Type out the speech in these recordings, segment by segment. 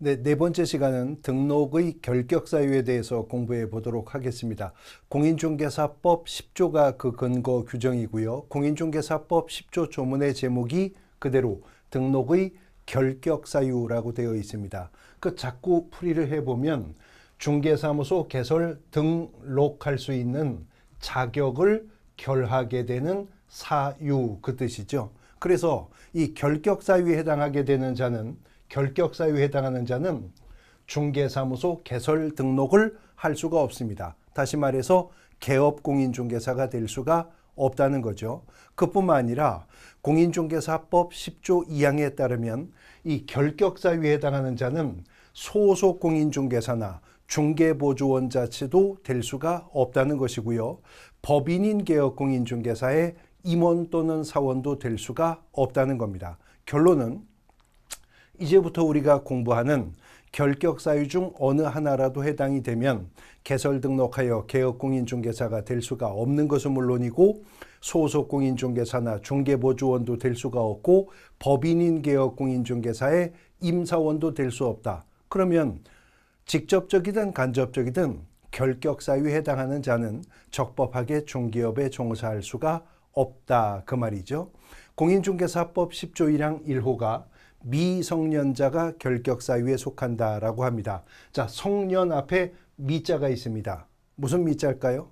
네, 네 번째 시간은 등록의 결격 사유에 대해서 공부해 보도록 하겠습니다. 공인중개사법 10조가 그 근거 규정이고요. 공인중개사법 10조 조문의 제목이 그대로 등록의 결격 사유라고 되어 있습니다. 그 자꾸 풀이를 해보면 중개사무소 개설 등록할 수 있는 자격을 결하게 되는 사유 그 뜻이죠. 그래서 이 결격 사유에 해당하게 되는 자는 결격 사유에 해당하는 자는 중개사무소 개설 등록을 할 수가 없습니다. 다시 말해서 개업공인중개사가 될 수가 없다는 거죠. 그뿐만 아니라 공인중개사법 10조 2항에 따르면 이 결격 사유에 해당하는 자는 소속 공인중개사나 중개보조원자체도 될 수가 없다는 것이고요. 법인인 개업공인중개사의 임원 또는 사원도 될 수가 없다는 겁니다. 결론은 이제부터 우리가 공부하는 결격 사유 중 어느 하나라도 해당이 되면 개설 등록하여 개업공인중개사가 될 수가 없는 것은 물론이고 소속 공인중개사나 중개보조원도 될 수가 없고 법인인 개업공인중개사의 임사원도 될 수 없다. 그러면 직접적이든 간접적이든 결격 사유에 해당하는 자는 적법하게 중개업에 종사할 수가 없다. 그 말이죠. 공인중개사법 10조 1항 1호가 미성년자가 결격 사유에 속한다라고 합니다. 자, 성년 앞에 미자가 있습니다. 무슨 미자일까요?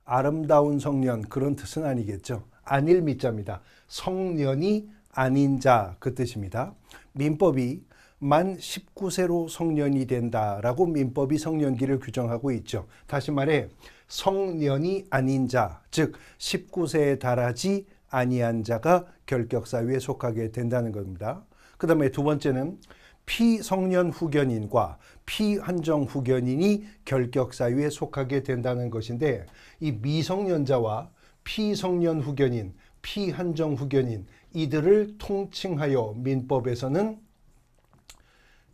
아름다운 성년 그런 뜻은 아니겠죠. 아닐 미자입니다. 성년이 아닌 자 그 뜻입니다. 민법이 만 19세로 성년이 된다라고 민법이 성년기를 규정하고 있죠. 다시 말해 성년이 아닌 자, 즉 19세에 달하지 아니한 자가 결격 사유에 속하게 된다는 겁니다. 그 다음에 두 번째는 피성년 후견인과 피한정 후견인이 결격 사유에 속하게 된다는 것인데 이 미성년자와 피성년 후견인, 피한정 후견인 이들을 통칭하여 민법에서는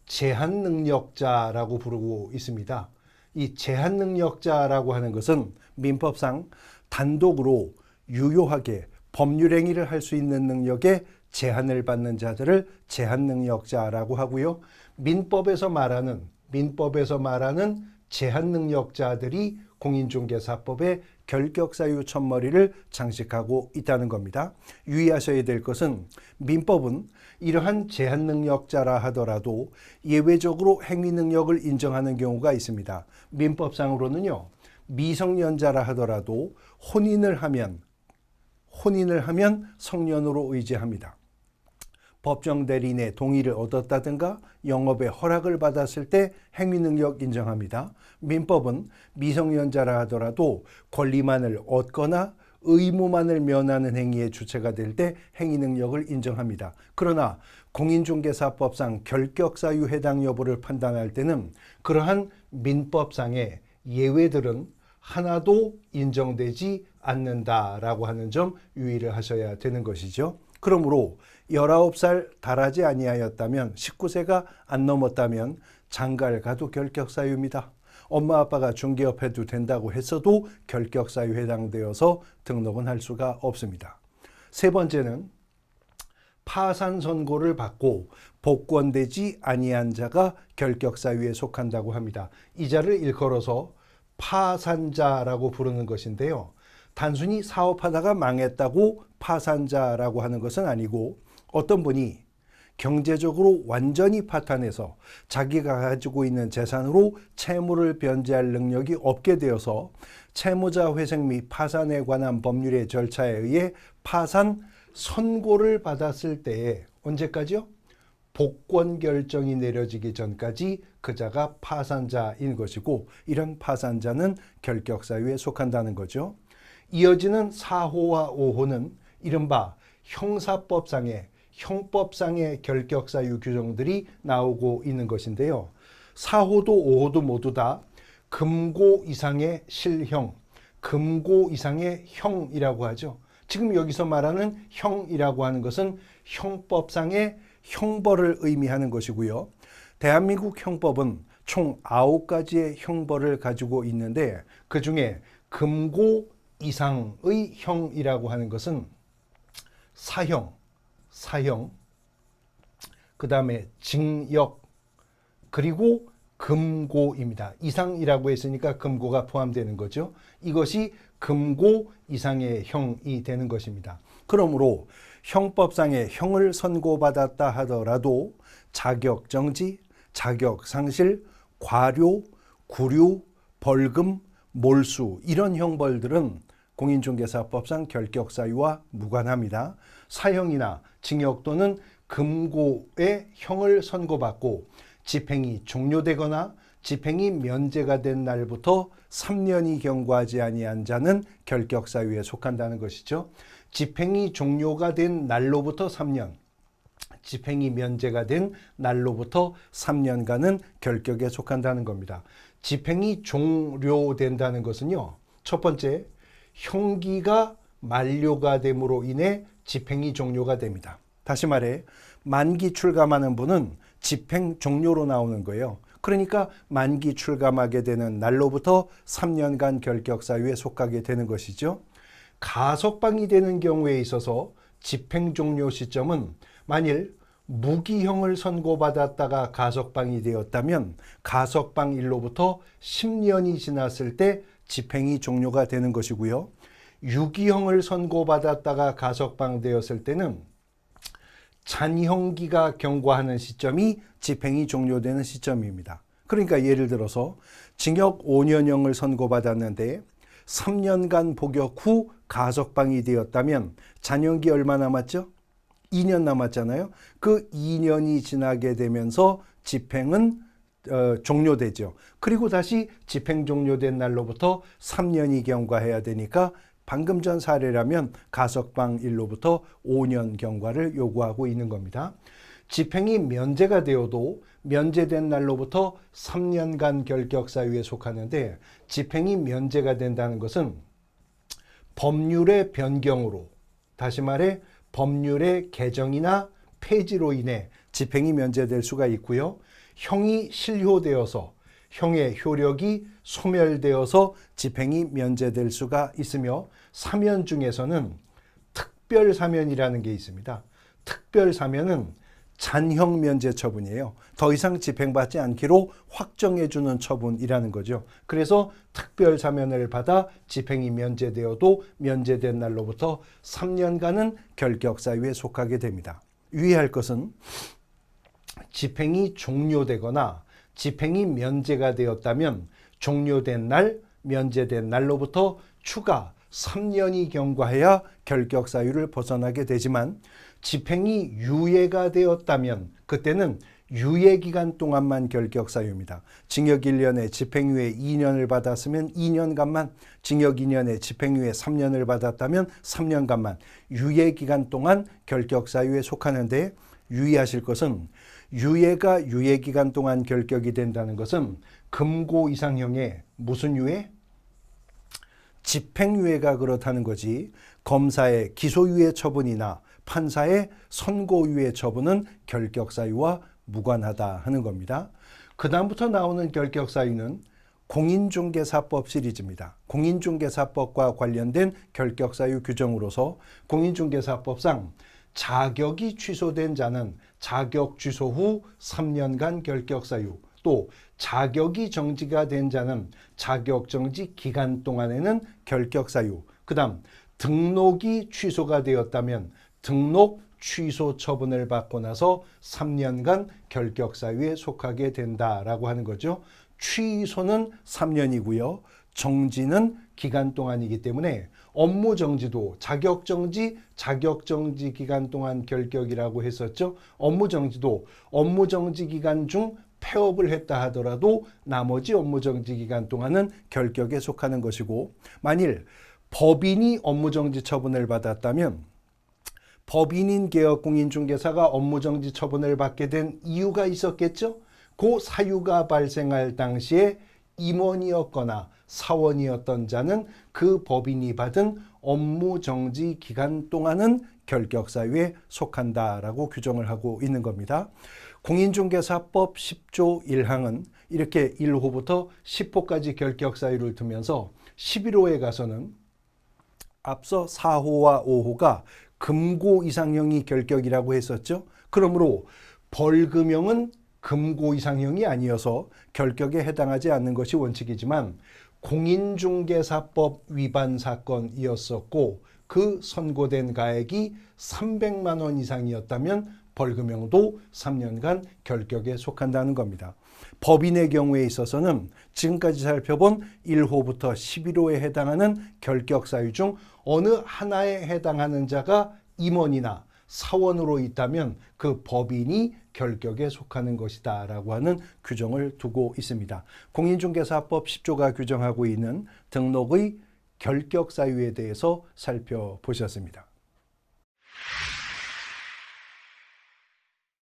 제한능력자라고 부르고 있습니다. 이 제한능력자라고 하는 것은 민법상 단독으로 유효하게 법률 행위를 할 수 있는 능력에 제한을 받는 자들을 제한능력자라고 하고요. 민법에서 말하는 제한능력자들이 공인중개사법의 결격사유 첫머리를 장식하고 있다는 겁니다. 유의하셔야 될 것은 민법은 이러한 제한능력자라 하더라도 예외적으로 행위능력을 인정하는 경우가 있습니다. 민법상으로는요. 미성년자라 하더라도 혼인을 하면 성년으로 의제합니다. 법정 대리인의 동의를 얻었다든가 영업의 허락을 받았을 때 행위능력 인정합니다. 민법은 미성년자라 하더라도 권리만을 얻거나 의무만을 면하는 행위의 주체가 될 때 행위능력을 인정합니다. 그러나 공인중개사법상 결격사유 해당 여부를 판단할 때는 그러한 민법상의 예외들은 하나도 인정되지 않는다라고 하는 점 유의를 하셔야 되는 것이죠. 그러므로 19살 달하지 아니하였다면 19세가 안 넘었다면 장가를 가도 결격사유입니다. 엄마 아빠가 중개업해도 된다고 했어도 결격사유 해당되어서 등록은 할 수가 없습니다. 세 번째는 파산 선고를 받고 복권되지 아니한 자가 결격사유에 속한다고 합니다. 이 자를 일컬어서 파산자라고 부르는 것인데요. 단순히 사업하다가 망했다고 파산자라고 하는 것은 아니고 어떤 분이 경제적으로 완전히 파탄해서 자기가 가지고 있는 재산으로 채무를 변제할 능력이 없게 되어서 채무자 회생 및 파산에 관한 법률의 절차에 의해 파산 선고를 받았을 때에 언제까지요? 복권 결정이 내려지기 전까지 그자가 파산자인 것이고 이런 파산자는 결격사유에 속한다는 거죠. 이어지는 4호와 5호는 이른바 형법상의 결격사유 규정들이 나오고 있는 것인데요. 4호도 5호도 모두 다 금고 이상의 실형, 금고 이상의 형이라고 하죠. 지금 여기서 말하는 형이라고 하는 것은 형법상의 형벌을 의미하는 것이고요. 대한민국 형법은 총 9가지의 형벌을 가지고 있는데 그 중에 금고 이상의 형이라고 하는 것은 사형, 그 다음에 징역, 그리고 금고입니다. 이상이라고 했으니까 금고가 포함되는 거죠. 이것이 금고 이상의 형이 되는 것입니다. 그러므로 형법상의 형을 선고받았다 하더라도 자격정지, 자격상실, 과료, 구류, 벌금, 몰수 이런 형벌들은 공인중개사법상 결격사유와 무관합니다. 사형이나 징역 또는 금고의 형을 선고받고 집행이 종료되거나 집행이 면제가 된 날부터 3년이 경과하지 아니한 자는 결격사유에 속한다는 것이죠. 집행이 종료가 된 날로부터 3년, 집행이 면제가 된 날로부터 3년간은 결격에 속한다는 겁니다. 집행이 종료된다는 것은요, 첫 번째, 형기가 만료가 됨으로 인해 집행이 종료가 됩니다. 다시 말해 만기 출감하는 분은 집행 종료로 나오는 거예요. 그러니까 만기 출감하게 되는 날로부터 3년간 결격사유에 속하게 되는 것이죠. 가석방이 되는 경우에 있어서 집행 종료 시점은 만일 무기형을 선고받았다가 가석방이 되었다면 가석방일로부터 10년이 지났을 때 집행이 종료가 되는 것이고요. 유기형을 선고받았다가 가석방되었을 때는 잔형기가 경과하는 시점이 집행이 종료되는 시점입니다. 그러니까 예를 들어서 징역 5년형을 선고받았는데 3년간 복역 후 가석방이 되었다면 잔형기 얼마 남았죠? 2년 남았잖아요. 그 2년이 지나게 되면서 집행은 종료되죠. 그리고 다시 집행 종료된 날로부터 3년이 경과해야 되니까 방금 전 사례라면 가석방일로부터 5년 경과를 요구하고 있는 겁니다. 집행이 면제가 되어도 면제된 날로부터 3년간 결격사유에 속하는데 집행이 면제가 된다는 것은 법률의 변경으로, 다시 말해 법률의 개정이나 폐지로 인해 집행이 면제될 수가 있고요. 형이 실효되어서 형의 효력이 소멸되어서 집행이 면제될 수가 있으며 사면 중에서는 특별사면이라는 게 있습니다. 특별사면은 잔형 면제 처분이에요. 더 이상 집행받지 않기로 확정해주는 처분이라는 거죠. 그래서 특별사면을 받아 집행이 면제되어도 면제된 날로부터 3년간은 결격사유에 속하게 됩니다. 유의할 것은 집행이 종료되거나 집행이 면제가 되었다면 종료된 날, 면제된 날로부터 추가 3년이 경과해야 결격사유를 벗어나게 되지만 집행이 유예가 되었다면 그때는 유예기간 동안만 결격사유입니다. 징역 1년에 집행유예 2년을 받았으면 2년간만, 징역 2년에 집행유예 3년을 받았다면 3년간만 유예기간 동안 결격사유에 속하는데 유의하실 것은 유예가 유예기간 동안 결격이 된다는 것은 금고 이상형의 무슨 유예? 집행유예가 그렇다는 거지 검사의 기소유예 처분이나 판사의 선고유예 처분은 결격사유와 무관하다 하는 겁니다. 그 다음부터 나오는 결격사유는 공인중개사법 시리즈입니다. 공인중개사법과 관련된 결격사유 규정으로서 공인중개사법상 자격이 취소된 자는 자격 취소 후 3년간 결격사유, 또 자격이 정지가 된 자는 자격정지 기간 동안에는 결격사유, 그 다음 등록이 취소가 되었다면 등록 취소 처분을 받고 나서 3년간 결격사유에 속하게 된다라고 하는 거죠. 취소는 3년이고요. 정지는 기간 동안이기 때문에 업무정지도 자격정지 기간 동안 결격이라고 했었죠. 업무정지도 업무정지 기간 중 폐업을 했다 하더라도 나머지 업무정지 기간 동안은 결격에 속하는 것이고, 만일 법인이 업무정지 처분을 받았다면 법인인 개업공인중개사가 업무정지 처분을 받게 된 이유가 있었겠죠. 그 사유가 발생할 당시에 임원이었거나 사원이었던 자는 그 법인이 받은 업무정지 기간 동안은 결격사유에 속한다라고 규정을 하고 있는 겁니다. 공인중개사법 10조 1항은 이렇게 1호부터 10호까지 결격사유를 두면서 11호에 가서는 앞서 4호와 5호가 금고 이상형이 결격이라고 했었죠. 그러므로 벌금형은 그 금고 이상형이 아니어서 결격에 해당하지 않는 것이 원칙이지만 공인중개사법 위반 사건이었었고 그 선고된 가액이 300만 원 이상이었다면 벌금형도 3년간 결격에 속한다는 겁니다. 법인의 경우에 있어서는 지금까지 살펴본 1호부터 11호에 해당하는 결격 사유 중 어느 하나에 해당하는 자가 임원이나 사원으로 있다면 그 법인이 결격에 속하는 것이다 라고 하는 규정을 두고 있습니다. 공인중개사법 10조가 규정하고 있는 등록의 결격 사유에 대해서 살펴보셨습니다.